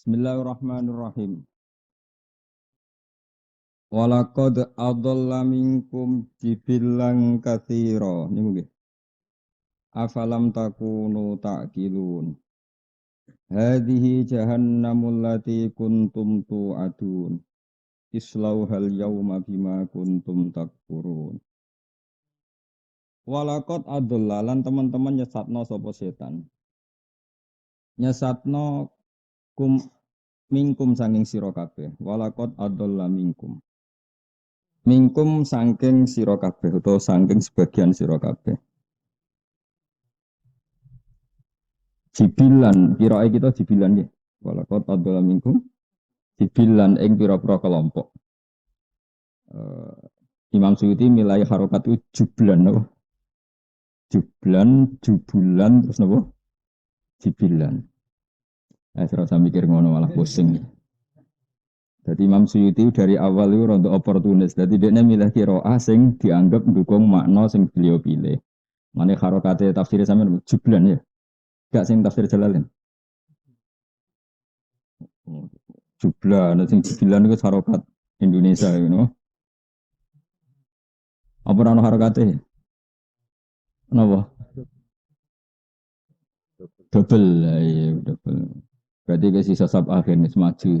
Bismillahirrahmanirrahim. Walaqad adalla minkum jibilan katsira. Niku nggih. Afalam takunu ta'qilun. Hadhihi jahannamul lati kuntum tu'adun. Islauhal yawma bima kuntum takfurun. Walaqad adalla lan teman-teman nyesatno sapa setan. Nyesatno minkum sanging sira kabeh. Walaqad adalla minkum. Mingkum sangking sira kabeh utawa sangking sebagian sira kabeh. Jibilan, kirae kita jibilan nggih. Walaqad adalla minkum jibilan ing pira-pira kelompok. Imam Suyuti milai harokat itu jublan napa? Jublan, jubulan terus napa? Jibilan. Serasa mikir ngono malah pusing. Jadi Imam Suyuti dari awal itu rontok oportunis. Jadi dia milih qiraah sing dianggap mendukung makna sing beliau pilih. Mane harokate tafsir sampean jublan ya. Gak sing tafsir Jalalain. Jublan sing jublan itu harokat Indonesia you know. Apa ana harokate? Napa? Double, ya double. Berarti ke sisa sab akhirnya maju.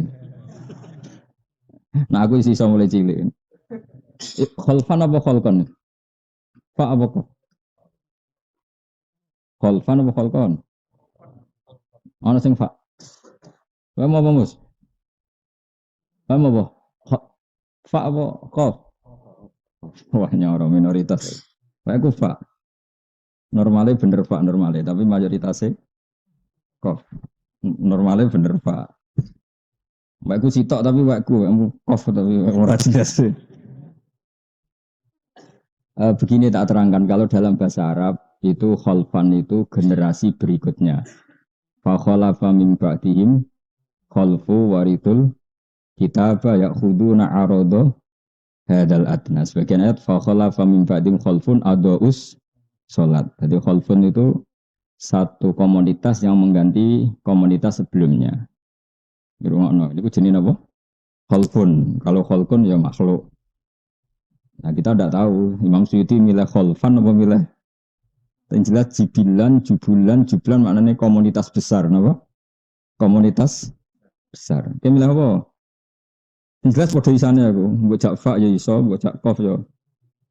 Nah aku sisa mulai cilik. Khalfan apa khalqan? Fa apa kok? Khalfan apa khalqan? Ana sing fa. Wae mau Mus? Wae mau apa? Fa apa qaf? Wah nyoro minoritas. Wae ku fa. Normalnya bener fa normalnya, tapi mayoritasnya qaf. Normalnya bener fa. Wae ku sitok tapi wae ku qaf tapi ora jelas. Begini tak terangkan, kalau dalam bahasa Arab itu khalfan itu generasi berikutnya. Fa khalafa min ba'dihim khalfu warithul kitaba ya'khuduna arada hadzal adna. Sebagian ayat fa khalafa min ba'dihim khalfun adaus salat. Jadi khalfun itu satu komunitas yang mengganti komunitas sebelumnya. Dirungokno. Niku jenenge apa? Khalfun. Kalau khalqun ya makhluk. Nah kita tidak tahu Imam Suyuti milih khalfan apa milih yang jelas jibilan, jublan maknanya komunitas besar apa? Komunitas besar. Dia milih apa? Yang jelas pada isane aku mbok fa ya iso, mbok qaf ya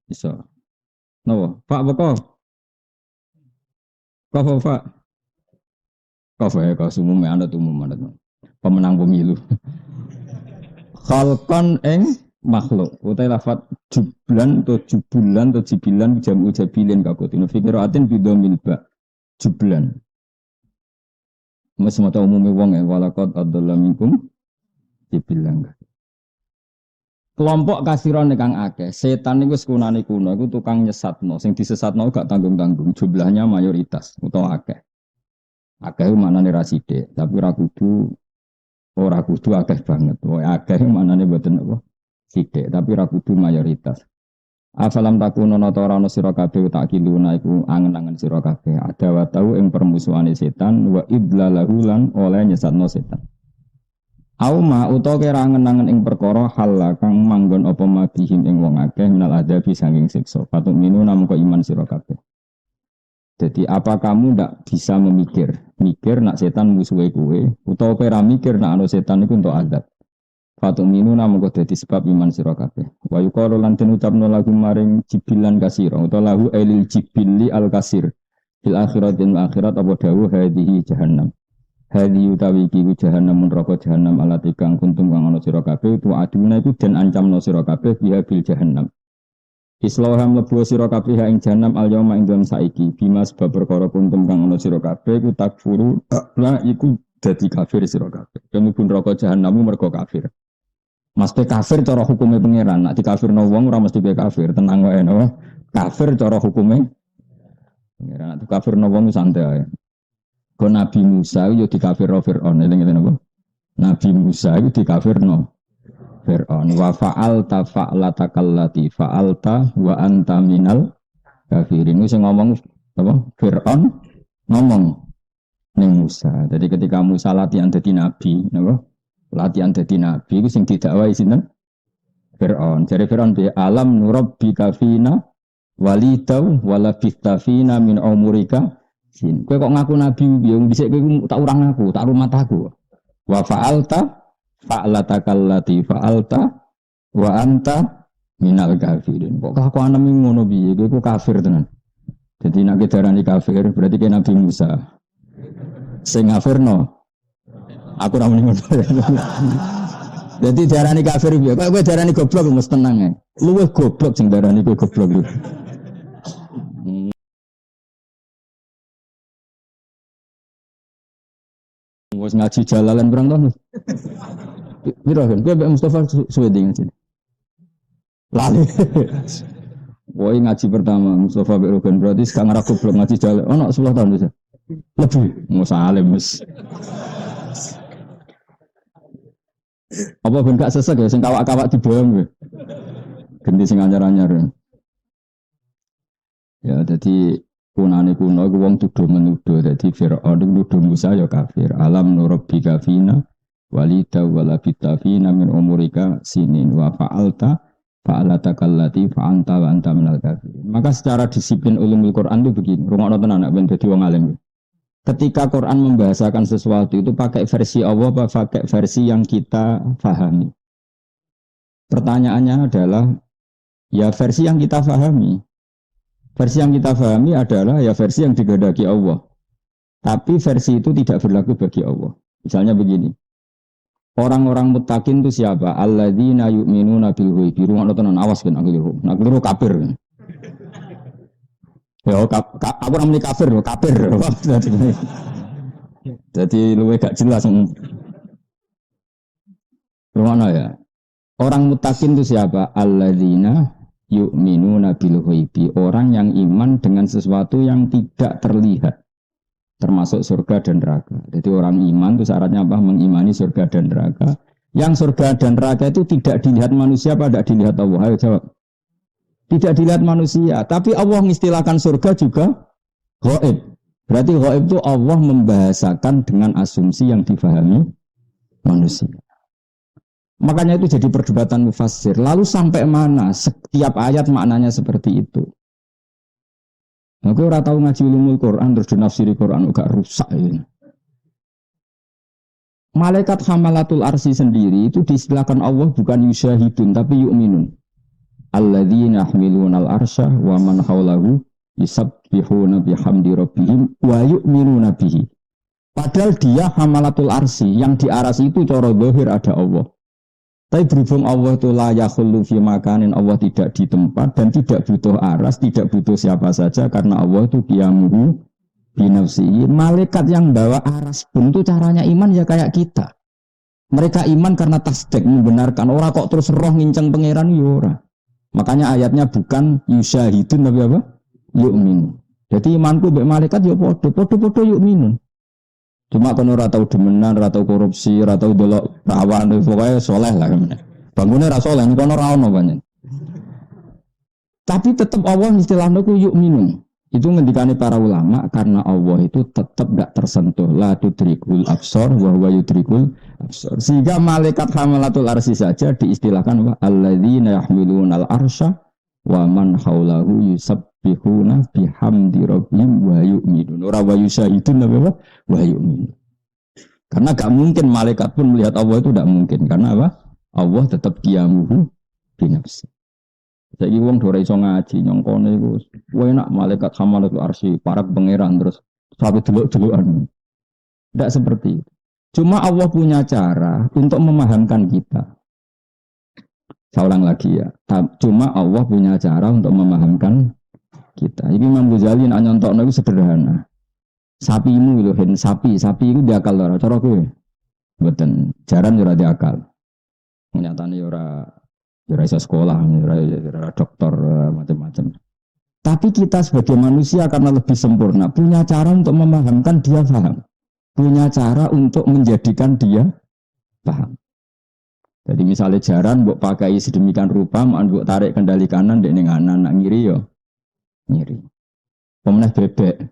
iso. Napa? Fa apa qaf? Qaf apa fa? Qaf ya qaf umum ana pemenang pemilu. Khalqan makhluk utai lafat jublan atau jubulan atau jibilan jamu jabilin kakutin fikiratin bidomil ba jublan mas mata umumnya wong ya walakot adalah minkum jibilan kelompok kasiron kang akeh setan itu sekunani kuno itu tukang nyesatno sing disesatno gak tanggung-tanggung jumlahnya mayoritas utawa akeh maknane raside tapi ora kudu akeh banget wae akeh maknane mboten apa sithik tapi ra kudu mayoritas. Afalam takunono ta ora ana sira kabeh tak kiluna iku angen-angen sira kabeh ada wa tau ing permusuhane setan wa idlalahu lan oleh nyesatno setan. Auma utawa kira angen-angen ing perkara hal kang manggon apa mabihim ing wong akeh minal adabi sanging siksa. Patuk minu namung iman sira kabeh. Jadi apa kamu ndak bisa mikir nak setan musuhe kowe utawa kira mikir nak ana setan iku untuk adab. Fatuk minu namun kau dadi sebab iman sira kabeh. Wa yuqalu lan den ucapno lagu maring jibilan kasira utawa lahu ailil jibili al kasir. Fil akhiratin akhirat apa dawuh hadhihi jahannam. Hadhihi utawi iki jahannam neraka jahannam alati kang kuntum kang ana sira kabeh tu aduna itu den ancamno sira kabeh biha bil jahannam. Islaham mlebu sira kabeh ing jahannam al yauma ing dalem saiki bima sebab perkara kuntum kang ana sira kabeh ku takfuru la iku dadi kafir sira kabeh. Mlebu neraka jahannam mergo kafir. Mesti kafir cara hukumnya pangeran. Nak dikafirno wong ora mesti kowe kafir, tenang wae napa. Kafir cara hukumnya pangeran. Nak dikafirno wong santai ae. Ko Nabi Musa yo dikafirno Firaun, eling-eling napa? Nabi Musa iku dikafirno Firaun. Wa fa'alta fa'latakallati fa'alta wa anta minal kafirin. Sing ngomong apa? Firaun ngomong ning Musa. Jadi ketika Musa latihan dadi nabi, napa? Latihan dadi nabi iku sing didakwai sinten? Fir'aun. Jadi Fir'aun bi alam nurabbika fina walidau wala bistafina min umurika sin. Kowe kok ngaku nabi piye? Dhisik kowe tak urang aku, tak rumat aku. Wa fa'alta fa'latakallati fa'alta wa anta minal kafirin. Kok kelakuan ngono piye? Kowe kafir tenan. Jadi nek darani kafir berarti ke Nabi Musa. Sing kafirno aku ora muni ngono. Jadi darani kafir piye? Kok kowe darani goblok mesti tenang ae. Luwih goblok sing darani kowe goblok. Wes ngaji jalalan berang tahun. Piro kan? Kowe Mbak Mustafa suwe ngaji. Lali. Woi ngaji pertama Mustafa Mbak Rogan berarti sekarang aku belum ngaji jalan. Oh, 10 tahun bisa. Lebih. Musa alim mas. Apa ben gak sesek ya sing kawak-kawak dibohong kowe. Ganti sing anyar-anyar. Ya jadi kunane kuno iku wong tuduh menuduh dadi Firaun nuduh Musa ya kafir. Alam nurabbika fina walida wala bitafina min umurika sinin wa fa'alta fa'alatakallati fa'anta wa anta minal kafirin. Maka secara disiplin ulumul Quran itu begini. Rungokno tenan nek ben dadi wong alim. Ketika Quran membahasakan sesuatu itu pakai versi Allah apa pakai versi yang kita pahami? Pertanyaannya adalah ya versi yang kita pahami. Versi yang kita pahami adalah ya versi yang dikehendaki Allah. Tapi versi itu tidak berlaku bagi Allah. Misalnya begini. Orang-orang muttaqin itu siapa? Alladzina yu'minuna bil ghaibi. Rungokno tenan awas kan aku liru. Nak liru kafir. Ya aku namanya kafir. Jadi luwih gak jelas. Rungokno ya. Orang muttaqin itu siapa? Alladzina yu'minuna bil ghaibi. Orang yang iman dengan sesuatu yang tidak terlihat. Termasuk surga dan neraka. Jadi orang iman itu syaratnya apa? Mengimani surga dan neraka. Yang surga dan neraka itu tidak dilihat manusia apa tidak dilihat Allah? Ayo jawab. Tidak dilihat manusia. Tapi Allah mengistilahkan surga juga ghaib. Berarti ghaib itu Allah membahasakan dengan asumsi yang difahami manusia. Makanya itu jadi perdebatan mufassir. Lalu sampai mana setiap ayat maknanya seperti itu? Aku ora tahu ngaji ulumul Quran terus dinafsiri Quran agak rusak ini. Malaikat hamalatul arsy sendiri itu diistilahkan Allah bukan yusyahidun tapi yu'minun. Alladzina yahmilunal arsya wa man haulahu yusabbihuna bihamdi rabbihim wa yu'minuna bihi. Padahal dia hamalatul arsy, yang di arsy itu cara zahir ada Allah. Tapi berhubung Allah itu la yakhullu fi makanin, Allah tidak di tempat dan tidak butuh aras, tidak butuh siapa saja karena Allah itu qiyamuhu binafsihi. Malaikat yang bawa aras pun itu caranya iman ya kayak kita. Mereka iman karena tasdik, membenarkan. Orang kok terus roh nginceng pangeran ya ora. Makanya ayatnya bukan yusyahidun tapi apa? Yu'min. Jadi imanku mbek malaikat ya podo yu'minun. Cuma kan ora tau demenan, ora tau korupsi, ora tau delok perawan, pokoknya soleh lah kan. Bangunnya ora soleh, ini kono ora ono banyak. Tapi tetap Allah istilahnya ku yu'minun. Itu ngendikane para ulama karena Allah itu tetap gak tersentuh. La tudrikul absar wa huwa yudrikul absar. Sehingga malaikat hamalatul arsy saja diistilahkan wa alladzina yahmilunal arsya wa man haulahu yusabbihuna bihamdi rabbihim wa yu'minun. Ora wa yusyahidun apa? Wa yu'minun. Karena gak mungkin malaikat pun melihat Allah itu gak mungkin. Karena apa? Allah tetap qiyamuhu binafsi. Saiki wong do ora iso ngaji nyongkone iku. Kowe enak malaikat hamalatul arsy para pangeran terus sampai delok-delokan. Tidak seperti itu. Cuma Allah punya cara untuk memahamkan kita. Saya ulang lagi ya. Cuma Allah punya cara untuk memahamkan kita. Ini Imam Ghazali nak nyontokno itu sederhana. Sapimu itu sapi itu diakal ora cara kowe. Mboten, jaran ora diakal. Nyatane ora iso sekolah, ora dokter macam-macam. Tapi kita sebagai manusia karena lebih sempurna punya cara untuk memahamkan dia paham. Punya cara untuk menjadikan dia paham. Jadi misalnya jaran mbok pakai sedemikian rupa, mbok tarik kendali kanan dek ning kanan, nak ngiri yo ngiri. Pemenah bebek.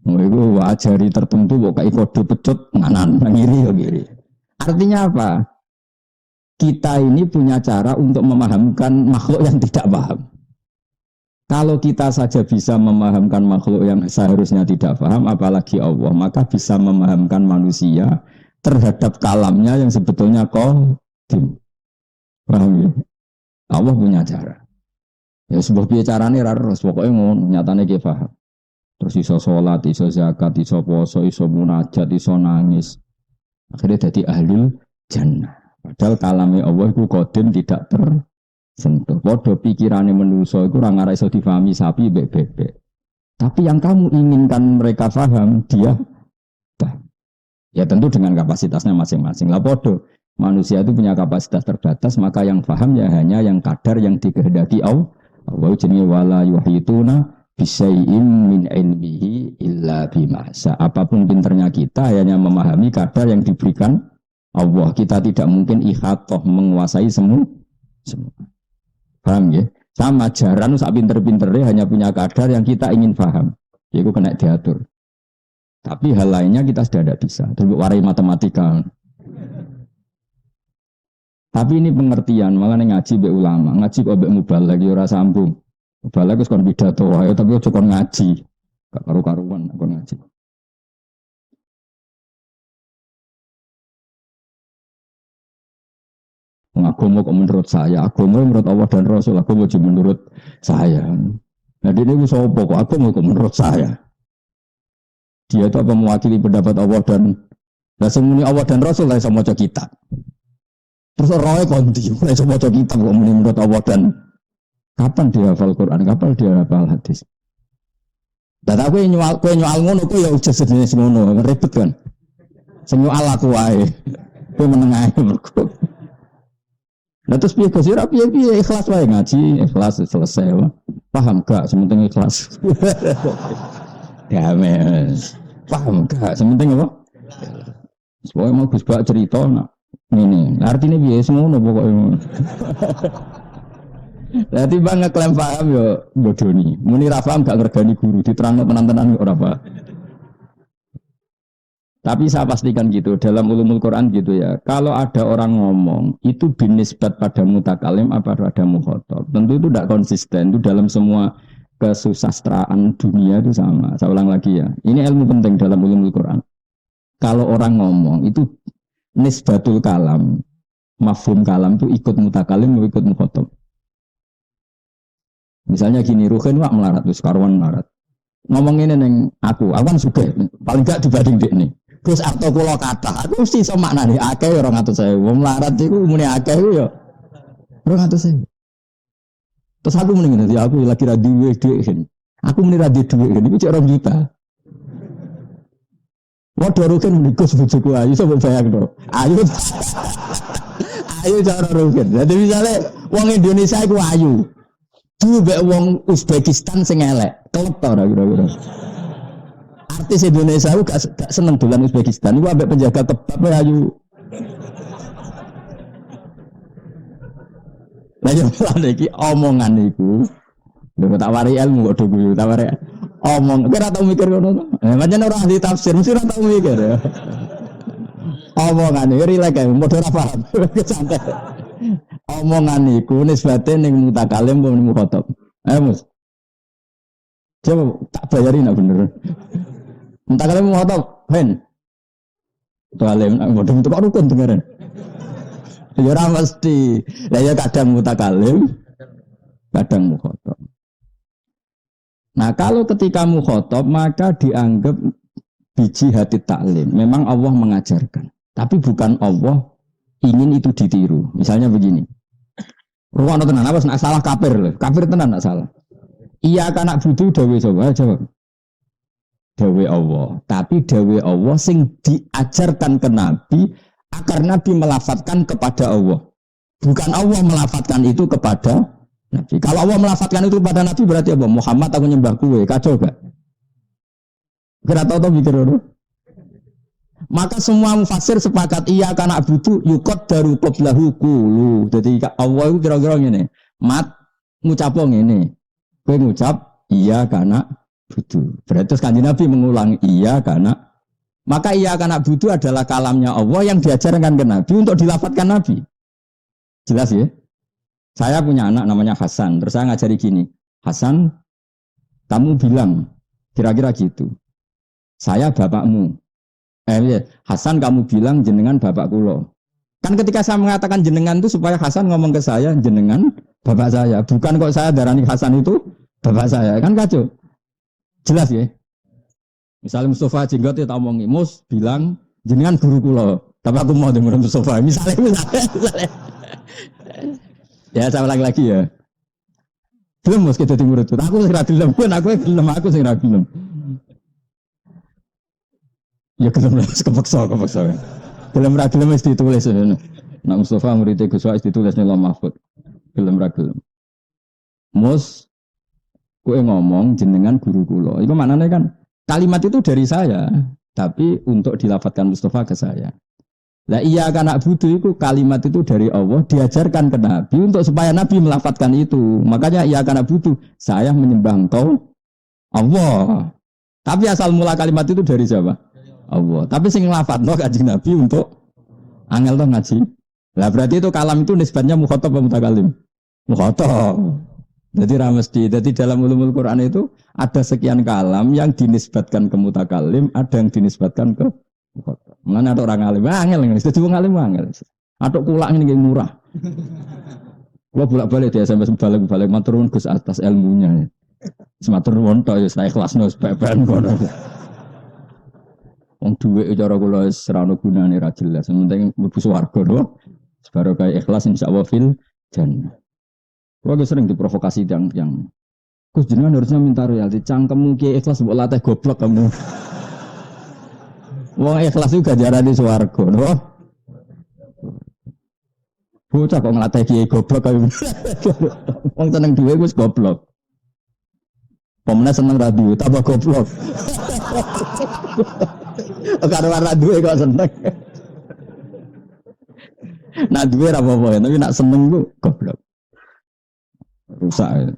Iku ajari tertentu kok kayak kode pecut nganan ngiri ya ngiri. Artinya apa? Kita ini punya cara untuk memahamkan makhluk yang tidak paham. Kalau kita saja bisa memahamkan makhluk yang seharusnya tidak paham, apalagi Allah, maka bisa memahamkan manusia terhadap kalamnya yang sebetulnya qadim. Paham ya? Allah punya cara. Ya sebab piye carane ra terus pokoke ngono, nyatane ki paham. Terus iso salat, iso zakat, iso poso, iso munajat, iso nangis. Akhirnya jadi ahli jannah. Padahal kalame Allah itu qadim tidak tersentuh. Padha pikirane manusa iku ora ngarep iso difahami sapi bebek. Tapi yang kamu inginkan mereka paham, dia paham. Ya tentu dengan kapasitasnya masing-masing. Lah padha manusia itu punya kapasitas terbatas, maka yang paham ya hanya yang kadar yang dikehendaki Allah. Allah jenenge wala yuhituna bisyai'in min ilmihi illa bima. Apapun pinternya kita hanya memahami kadar yang diberikan Allah. Kita tidak mungkin ikhatoh menguasai semua. Paham ya? Sama jaran sak pinter-pinternya hanya punya kadar yang kita ingin paham. Yaitu kena diatur. Tapi hal lainnya kita sudah tidak bisa. Terus warai matematika. Tapi ini pengertian, malah ngaji be ulama, ngaji kok be mubalagh ya ora sambung. Mubalagh wis kon pidato wae, tapi aja kon ngaji. Gak karu-karuan kon ngaji. Agama kok menurut saya, agama menurut Allah dan Rasul, agama juga menurut saya. Nah ini bisa apa kok agama kok menurut saya. Dia itu apa mewakili pendapat Allah dan semuanya Allah dan Rasul lah sama kita. Terus roe konti, mulai coba kita kok menurut Allah dan kapan dia hafal Quran, kapan dia hafal hadis. Dan aku nyual ngono, aku ya udah sejenis ngono, ribet kan. Senyual aku wae, aku menengahi mereka. Nah terus piye Gus, piye ikhlas wae ngaji, ikhlas selesai lah. Paham gak? Sementing ikhlas. Damai. Paham gak? Sementing apa? Pokoknya mau Gus Bak cerita nak. Ini artinya biasa semua pokoknya. Jadi bang ngeklaim paham yo bodoni. Muni ra paham gak ngergani guru diterangno tenan-tenan ora apa. Tapi saya pastikan gitu dalam ulumul Quran gitu ya. Kalau ada orang ngomong itu binisbat pada mutakalim apa pada mukhatab. Tentu itu tidak konsisten. Itu dalam semua kesusastraan dunia itu sama. Saya ulang lagi ya. Ini ilmu penting dalam ulumul Quran. Kalau orang ngomong itu nisbatul kalam, mafhum kalam itu ikut mutakalim atau ikut mukhatab. Misalnya gini, Ruhin wak melarat, terus karuan melarat. Ngomong ini neng aku kan suka, paling gak dibanding dek nih. Terus atau kulo kata, aku mesti sama nani, akeh orang atau saya, melarat itu muni akeh ya, orang atau saya. Terus aku mendingin nanti aku lagi radio duit, aku meni radio duit, ini cek orang juta. Waduh Rukin menikus bujuku ayu, coba bayang dong. Ayu cara Rukin. Jadi misalnya wong Indonesia itu ayu. Dulu be wong Uzbekistan sing elek. Kelep ta ora kira-kira. Artis Indonesia itu gak seneng dolan Uzbekistan. Iku ambek penjaga kebab ayu. Lah yo iki omongan iku. Lha tak wari ilmu kok do tak wari omong, kira tau mikir ngono. Pancen ora ahli tafsir, mesti ora tau mikir ya. Omongan iki rilek ae, padha ora paham. Santai. Omongan iku nisbate ning mutakalim apa ning mukhatab. Mus. Coba tak bayarin bener. Mutakalim mukhatab, hen. Mutakalim modem kok rukun dengeran. Ya ora mesti. Lah ya kadang mutakalim, kadang mukhatab. Nah kalau ketika mukhatab maka dianggap biji hati taklim. Memang Allah mengajarkan. Tapi bukan Allah ingin itu ditiru. Misalnya begini. Ruang tenan apa nak salah kafir loh. Kafir tenan nak salah. Iya kanak budu dawe coba jawab. Dawe Allah. Tapi dawe Allah sing diajarkan ke Nabi agar Nabi melafatkan kepada Allah. Bukan Allah melafatkan itu kepada Nabi. Kalau Allah melafatkan itu kepada Nabi berarti apa? Muhammad aku nyembah kue, kacau gak? Kira tahu mikir dulu. Maka semua mufassir sepakat iya karena butuh yukot daru qoblahu kulu. Jadi Allah itu kira-kira ini. Mat ngucap ini. Kue ngucap iya karena butuh. Berarti Kanjeng Nabi mengulang iya karena maka iya karena butuh adalah kalamnya Allah yang diajarkan ke Nabi untuk dilafatkan Nabi. Jelas ya? Saya punya anak namanya Hasan. Terus saya ngajari gini, Hasan, kamu bilang kira-kira gitu. Saya bapakmu. Hasan kamu bilang jenengan bapak kulo. Kan ketika saya mengatakan jenengan itu supaya Hasan ngomong ke saya jenengan bapak saya. Bukan kok saya darani Hasan itu bapak saya. Kan kacau. Jelas ya? Misalnya Mustafa Jenggot itu omongi, Mus bilang jenengan guru kulo. Tapi aku mau dengerin Mustafa. Misalnya. Ya saya ulang lagi ya. Belum Mus kita timur itu. Aku sing ra gelem, aku sing ra gelem. Ya gelem kepeksa. Gelem ra gelem wis ditulis. Nak Mustafa murid Gus Wais ditulis ning Lauh Mahfuz. Gelem ra gelem. Mus kowe ngomong jenengan guru kula. Itu maknanya kan kalimat itu dari saya, tapi untuk dilafatkan Mustafa ke saya. Lah iya kan nak butuh itu kalimat itu dari Allah diajarkan ke Nabi untuk supaya Nabi melafatkan itu. Makanya iya kan nak butuh saya menyembah engkau Allah. Tapi asal mula kalimat itu dari siapa? Allah. Tapi sing nglafatno Kanjeng Nabi untuk angel to ngaji. Lah berarti itu kalam itu nisbatnya mukhatab atau mutakalim? Mukhatab. Jadi ramesti. Jadi dalam ulumul Quran itu ada sekian kalam yang dinisbatkan ke mutakalim, ada yang dinisbatkan ke mukhatab. Mana ada orang alim, angel ini. Jadi orang alim angel. Atau kulak ini kayak murah. Gua bolak-balik dia sampai balik maturun Gus atas ilmunya. Sematur nuwun to ya saya kelas nus pepen kono. Wong dhuwit cara kula wis ora ono gunane ra jelas. Penting mlebu swarga lho. Sebaro kaya ikhlas insyaallah fil jannah. Gua sering diprovokasi yang Gus jenengan harusnya minta royalti. Cangkemmu ki ikhlas mbok latih goblok kamu. Wong ikhlas juga jarane swarga lho. Bocah kok nglatih kiai goblok kaya. Wong seneng dhuwit wis goblok. Pemenang seneng radio, tambah goblok. Karena warna duwe kok seneng. Nak duwe apa-apa, tapi nak seneng ku goblok. Rusak.